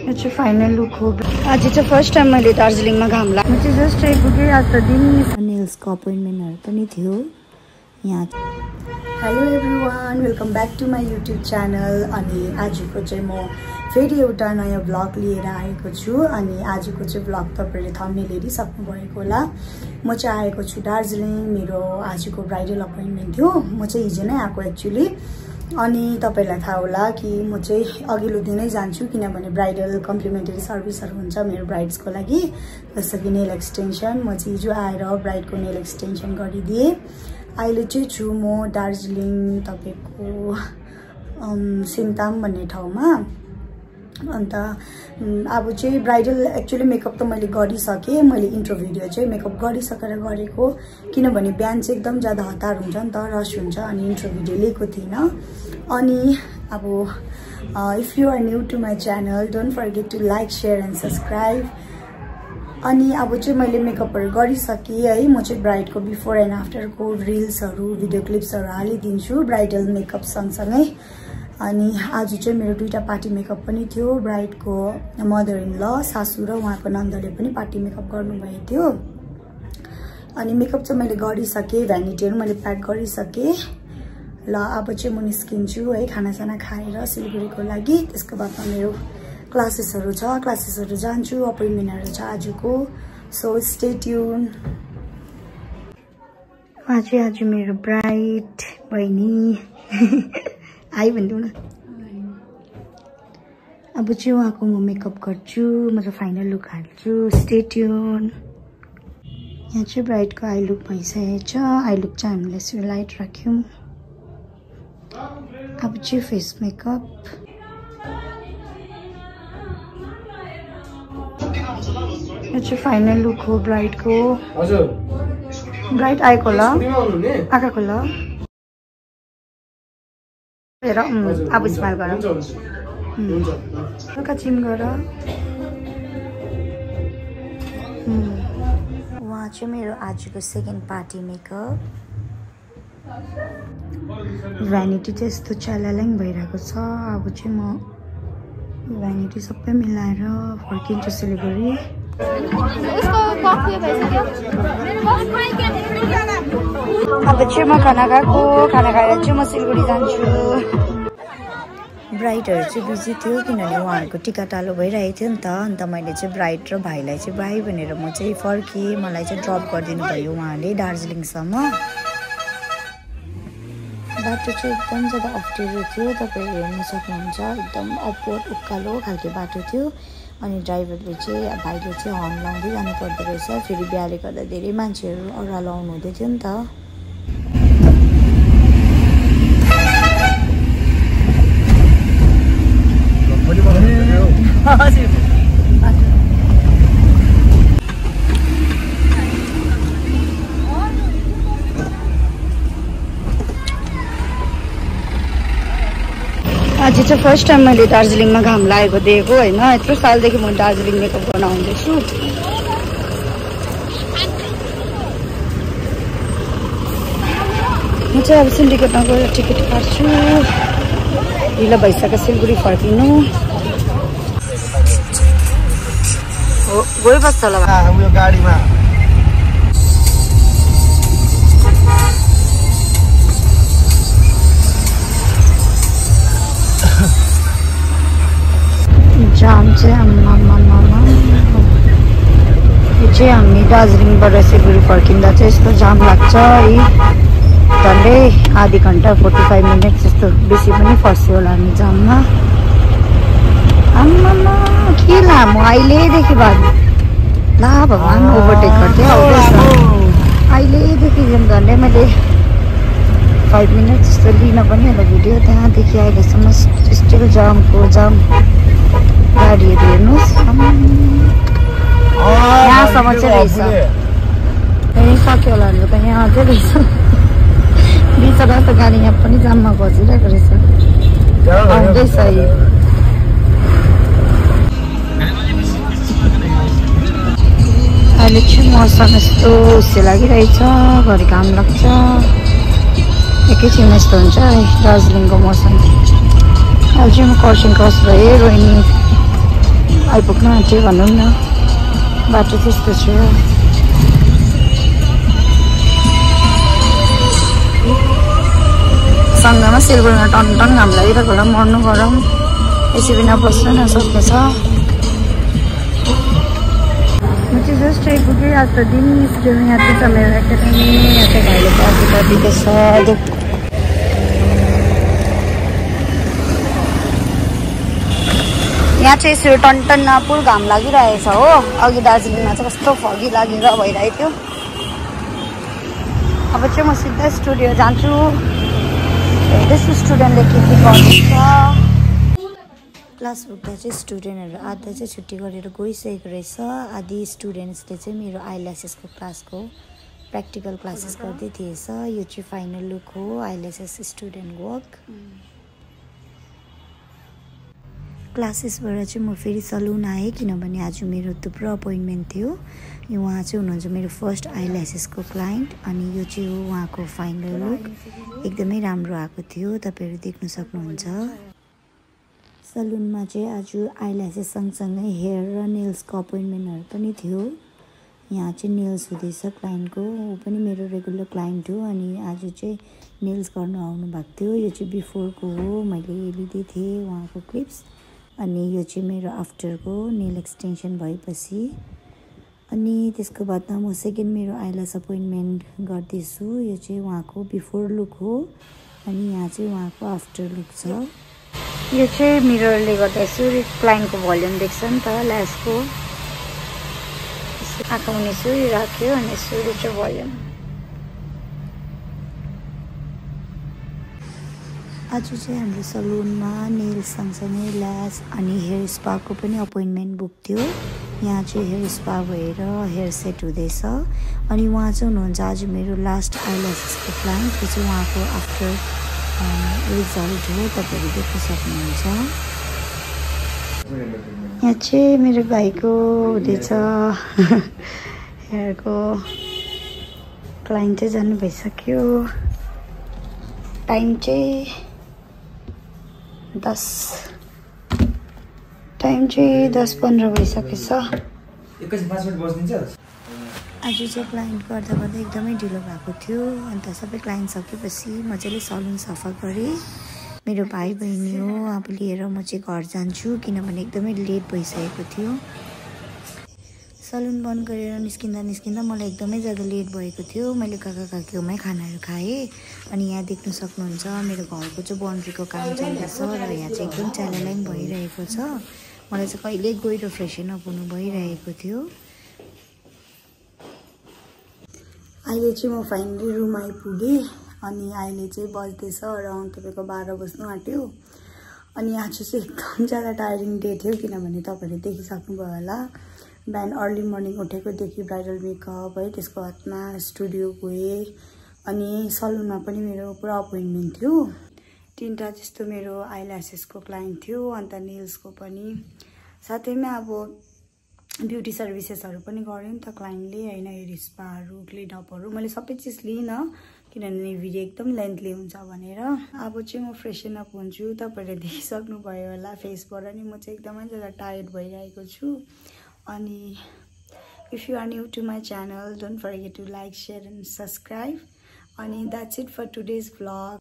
यो चाहिँ final look हो। आज चाहिँ फर्स्ट टाइम मैले दार्जिलिङमा घाम लाग्यो। म चाहिँ जस्ट आइपुगेँ। आज त दिन नेल्सको अपोइन्टमेन्टहरू पनि थियो यहाँ। Hello everyone, welcome back to my YouTube channel. अनि आजको चाहिँ म फेरि एउटा नयाँ ब्लग लिएर आएको छु। अनि आजको चाहिँ ब्लग तपाईँले थम्बनेल हेरिसक्नु भएको होला। म चाहिँ आएको छु दार्जिलिङ। मेरो आजको ब्राइडल अपोइन्टमेन्ट थियो। म चाहिँ हिजो नै आएको एक्चुअली। अनि तपाईलाई थाहा होला कि म चाहिँ अघिल्लो दिनै जान्छु, किनभने ब्राइडल कम्प्लिमेन्टरी सर्भिसहरू हुन्छ मेरो ब्राइड्सको लागि, जस्तो कि नेल एक्सटेन्सन। म चाहिँ हिजो आएर ब्राइडको नेल एक्सटेन्सन गरिदिएँ। अहिले चाहिँ छु म दार्जिलिङ तपाईँको सिङताम भन्ने ठाउँमा। अन्त अब चाहिँ ब्राइडल एक्चुअली मेकअप त मैले गरिसकेँ। मैले इन्ट्रो भिडियो चाहिँ मेकअप गरिसकेर गरेको, किनभने बिहान चाहिँ एकदम ज्यादा हतार हुन्छ नि त, रस हुन्छ। अनि इन्ट्रो भिडियो लिएको थिइनँ। अनि अब if you are new to my channel, don't forget to like, share and subscribe. अनि अब चाहिँ मैले मेकअपहरू गरिसकेँ है। म चाहिँ ब्राइडको बिफोर एन्ड आफ्टरको रिल्सहरू, भिडियो क्लिप्सहरू हालिदिन्छु ब्राइडल मेकअप सँगसँगै। अनि आज चाहिँ मेरो दुईटा पार्टी मेकअप पनि थियो। ब्राइडको मदर इन ल, सासू र उहाँको नन्दले पनि पार्टी मेकअप गर्नुभएको थियो। अनि मेकअप चाहिँ मैले गरिसकेँ, भ्यानिटीहरू मैले प्याक गरिसकेँ। ल अब चाहिँ म निस्किन्छु है, खानासाना खाएर सिलगढीको लागि। त्यसको बादमा मेरो क्लासेसहरू छ, क्लासेसहरू जान्छु, अपोइन्टमेन्टहरू छ आजको। So stay tune. आज मेरो ब्राइड बहिनी आई भनिदिउँ न। अब चाहिँ उहाँको म मेकअप गर्छु, मतलब फाइनल लुक हाल्छु। Stay tune. यहाँ चाहिँ ब्राइडको आई लुक भइसकेको छ। आई लुक चाहिँ हामीले यसरी लाइट राख्यौँ। अब चाहिँ फेस मेकअप। यो चाहिँ फाइनल लुक हो ब्राइडको। ब्राइड आएको ल, आँखाको ल हेर। अब स्माइल गर, हल्का चिम गर। उहाँ चाहिँ मेरो आजको सेकेन्ड पार्टी मेकअप। भ्यानिटी चाहिँ यस्तो च्यालाल्याङ भइरहेको छ। अब चाहिँ म भ्यानिटी सबै मिलाएर फर्किन्छु सिलगढी। अब चाहिँ म खाना खाएको, खाना खाएर चाहिँ म सिलगढी जान्छु। ब्राइडहरू चाहिँ बिजी थियो, किनभने उहाँहरूको टिका टालो भइरहेको थियो नि त। अन्त मैले चाहिँ ब्राइड र भाइलाई चाहिँ बाई भनेर म चाहिँ फर्केँ। मलाई चाहिँ ड्रप गरिदिनु भयो उहाँले दार्जिलिङसम्म। बाटो चाहिँ एकदम ज्यादा अप्ठ्यारो थियो, तपाईँहरू हेर्न सक्नुहुन्छ। एकदम अपवर्ड उकालो खालको बाटो थियो। अनि ड्राइभरले चाहिँ, भाइले चाहिँ हर्न लाउँदै जानु पर्दो रहेछ। फेरि बिहाले गर्दा धेरै मान्छेहरू ओह्रालो आउनु हुँदै थियो नि त। आज चाहिँ फर्स्ट टाइम मैले दार्जिलिङमा घाम लागेको देखेको होइन। यत्रो सालदेखि म दार्जिलिङ मेकअप गर्न आउँदैछु। म चाहिँ अब सिन्डिकेटमा गएर टिकट काट्छु। ढिलो भइसक्यो सिलगढी फर्किनु। गइबस्छ होला उयो गाडीमा। जाम चाहिँ यो चाहिँ हामी दार्जिलिङबाट सिलगढी फर्किँदा चाहिँ यस्तो जाम लाग्छ है। झन्डै आधी घन्टा 45 मिनट जस्तो बेसी पनि फस्यो होला हामी जाममा। आम्मामा के लामो अहिलेदेखि बाद ला भगवान् ओभरटेक गर्दै आउँदैछ। अहिलेदेखि झन्डै मैले 5 मिनट जस्तो लिन पनि होला भिडियो। त्यहाँदेखि अहिलेसम्म स्टिल जामको जाम। गाडीहरू हेर्नुहोस्, यहाँसम्म चाहिँ रहेछ। यहीँ सक्यो होला हाम्रो त, यहाँ अझै रहेछ। बिचरा त गाडी यहाँ पनि जाममा बसिरहेको रहेछ। आउँदैछ यो। अहिले चाहिँ मौसम यस्तो उसे लागिरहेछ, घरि घाम लाग्छ। एकैछिनमा यस्तो हुन्छ है दार्जिलिङको मौसम। अहिले चाहिँ म खरसाङ क्रस भएँ, रोहिणी आइपुग्न आँट्यो भनौँ न। बाटो त्यस्तो छ। सँगमा सिलगढीमा टन घाम लागिरहेको होला, मर्नु गरम, एसी बिना बस्नु नसक्ने छ। म चाहिँ जस्ट आइपुगेँ। आज त दिन निस्क्यो। यहाँ चाहिँ छ मेरो एकाडेमी। यहाँ चाहिँ भाइले पार्टी गरिदिँदैछ। यहाँ चाहिँ यसरी टन पुल घाम लागिरहेछ हो। अघि दार्जिलिङमा चाहिँ कस्तो फगी लागेर भइरहेको थियो। अब चाहिँ म सिधै स्टुडियो जान्छु। हेर्दैछु स्टुडेन्टले के गर्दैछ। क्लास बुक्दा चाहिँ स्टुडेन्टहरू आधा चाहिँ छुट्टी गरेर गइसकेको रहेछ। आधी स्टुडेन्ट्सले चाहिँ मेरो आइल्यासेसको क्लासको प्र्याक्टिकल क्लासेस गर्दै थिएछ। यो चाहिँ फाइनल लुक हो आइल्यासेस स्टुडेन्ट वर्क। क्लासेसबाट चाहिँ म फेरि सलुन आएँ किनभने आज मेरो थुप्रो अपोइन्टमेन्ट थियो। यो उहाँ चाहिँ हुनुहुन्छ मेरो फर्स्ट आइल्यासेसको क्लाइन्ट अनि यो चाहिँ हो उहाँको फाइनल लुक। एकदमै राम्रो आएको थियो, तपाईँहरू देख्न सक्नुहुन्छ। सलुनमा चाहिँ आज आइल्यासेस सँगसँगै हेयर र नेल्सको अपोइन्टमेन्टहरू पनि थियो। यहाँ चाहिँ नेल्स हुँदैछ क्लाइन्टको। ऊ पनि मेरो रेगुलर क्लाइन्ट हो अनि आज चाहिँ नेल्स गर्नु आउनु भएको थियो। यो चाहिँ बिफोरको हो, मैले लिँदै थिएँ उहाँको क्लिप्स। अनि यो चाहिँ मेरो आफ्टरको नेल एक्सटेन्सन भएपछि। अनि त्यसको बादमा म सेकेन्ड मेरो आइल्यास अपोइन्टमेन्ट गर्दैछु। यो चाहिँ उहाँको बिफोर लुक हो अनि यहाँ चाहिँ उहाँको आफ्टर लुक छ। यो चाहिँ मिररले गर्दा यसरी क्लाइन्टको भोल्युम देख्छ नि त ल्यासको। आँखा मुनि यसरी राख्यो अनि यसरी चाहिँ भोल्युम। आज चाहिँ हाम्रो सलुनमा नेल्स सँगसँगै ल्यास अनि हेयर स्पाको पनि अपोइन्टमेन्ट बुक थियो। यहाँ चाहिँ हेयर स्पा भएर हेयर सेट हुँदैछ अनि उहाँ चाहिँ हुनुहुन्छ आज मेरो लास्ट आइल्यासेसको क्लाइन्ट। त्यो चाहिँ उहाँको आफ्टर रिजल्ट हो, तपाईँहरू देख्न सक्नुहुन्छ। यहाँ चाहिँ मेरो भाइको हुँदैछ हेयरको। क्लाइन्ट चाहिँ जानु भइसक्यो। टाइम चाहिँ 10:15 भइसकेछ। आज चाहिँ क्लाइन्ट गर्दा एकदमै ढिलो भएको थियो। अन्त सबै क्लाइन्ट सकेपछि मजाले सलुन सफा गरेँ। मेरो भाइ बहिनी हो, अब लिएर म चाहिँ घर जान्छु किनभने एकदमै लेट भइसकेको थियो। सलुन बन्द गरेर निस्किँदा मलाई एकदमै ज्यादा लेट भएको थियो। मैले काकाकाकीमै खानाहरू खाएँ अनि यहाँ देख्न सक्नुहुन्छ मेरो घरको चाहिँ बाउन्ड्रीको काम चल्दैछ र यहाँ चाहिँ एकदम च्यालालाइन भइरहेको छ। मलाई चाहिँ कहिले गएर फ्रेसन अप हुनु भइरहेको थियो। अहिले चाहिँ म फाइनली रुम आइपुगेँ अनि अहिले चाहिँ बज्दैछ अराउन्ड तपाईँको 12 बज्नु आँट्यो। अनि आज चाहिँ एकदम ज्यादा टायरिङ डे थियो किनभने तपाईँहरूले देखिसक्नुभयो होला। बिहान अर्ली मर्निङ उठेकोदेखि ब्राइडल मेकअप है, त्यसको बादमा स्टुडियो गएँ अनि सलुनमा पनि मेरो पुरा अपोइन्टमेन्ट थियो। 3टा जस्तो मेरो आइल्यासेसको क्लाइन्ट थियो अन्त नेल्सको पनि, साथैमा अब ब्युटी सर्भिसेसहरू पनि गऱ्यो नि त क्लाइन्टले होइन। हेयर स्पाहरू क्लिनअपहरू मैले सबै चिज लिइनँ किनभने भिडियो एकदम लेन्थली हुन्छ भनेर। अब चाहिँ म फ्रेसन अप हुन्छु। तपाईँहरूले देखिसक्नुभयो होला फेसबाट नि म चाहिँ एकदमै ज्यादा टायर्ड भइरहेको छु। अनि if you are new to my channel don't forget to like, share and subscribe. अनि that's it for today's vlog.